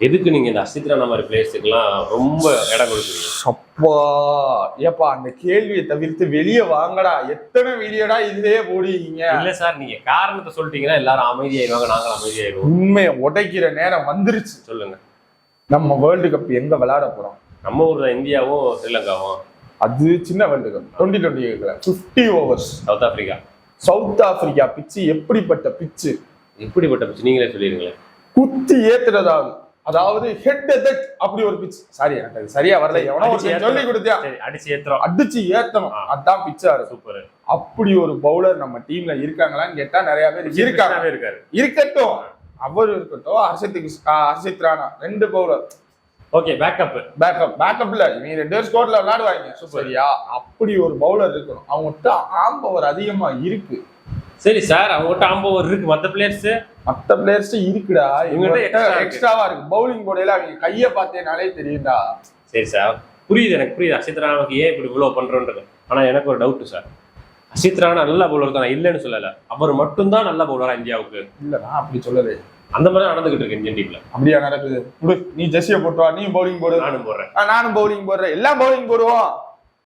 எதுக்கு நீங்க இந்த அசித் ராணா மாதிரி பிளேயர்ஸுக்குலாம் ரொம்ப இடம் கொடுக்குறீங்க? அப்பா ஏப்பா அந்த கேள்வியை தவிர்த்து வெளியே வாங்கடா. எத்தனை வீடியோடா இதுலயே போடுவீங்க? இல்ல சார், நீங்க காரணத்தை சொல்லிட்டீங்கன்னா எல்லாரும் அமைதியாயிருவாங்க, நாங்களும் அமைதியாயிருவோம். உண்மையை உடைக்கிற நேரம் வந்துருச்சு. சொல்லுங்க. நம்ம வேர்ல்டு கப் எங்க விளையாட போறோம்? நம்ம ஊர் தான், இந்தியாவும் ஸ்ரீலங்காவும். அது சின்ன world cup 2020 50 overs. South Africa. South Africa பிச்சு எப்படிப்பட்ட பிச்சு? எப்படிப்பட்ட பிச்சு நீங்களே சொல்லிடுங்களேன். குத்தி ஏத்துறதாவது, அதாவது ஹெட் எதட் அப்படி ஒரு பிச். சாரி எனக்கு அது சரியா வரல, எவனோ சொல்லி கொடுத்தியா. அடிச்சு ஏத்துறோம், அடிச்சு ஏத்தணும், அதான் பிச்சா இருக்கு. சூப்பர். அப்படி ஒரு பவுலர் நம்ம டீம்ல இருக்காங்களான்னு கேட்டா நிறைய பேர் இருக்காரு. இருக்கட்டும், அவர் இருக்கட்டும். ஹர்ஷித் ராணா 2 பவுலர். ஓகே, பேக்கப்ல நீ 2 பேர் ஸ்கோர்ல விளையாடுவாங்க. சரியா? அப்படி ஒரு பவுலர் இருக்கணும். அவங்ககிட்ட ஆம் பவர் அதிகமா இருக்கு. சரி சார், அவங்ககிட்ட ஆம் பவர் இருக்கு. மத்த பிளேயர்ஸ் இருக்குடா, இவங்ககிட்ட எக்ஸ்ட்ராவா இருக்கு. பவுலிங் போடையில அவங்க கைய பார்த்தேனாலே தெரியும்டா. சரி சார், புரியுது, எனக்கு புரியுது அசித் ராணாவுக்கு ஏன் இப்படி இவ்வளவு பண்றோன்றது. ஆனா எனக்கு ஒரு டவுட் சார். அசித் ராணா நல்ல பவுலர் தான், இல்லைன்னு சொல்லல. அவர் மட்டும்தான் நல்ல பவுலரா இந்தியாவுக்கு? இல்ல, நான் அப்படி சொல்லல. அந்த மாதிரி நடந்துகிட்டு இருக்கு இந்தியன் டீம்ல. அப்படியா நடக்குது? நீ ஜெர்சியை போட்டுவா, நீ பவுலிங் போடு. நானும் போடுறேன். நானும் பவுலிங் போடுறேன். எல்லாம் பவுலிங் போடுவோம்.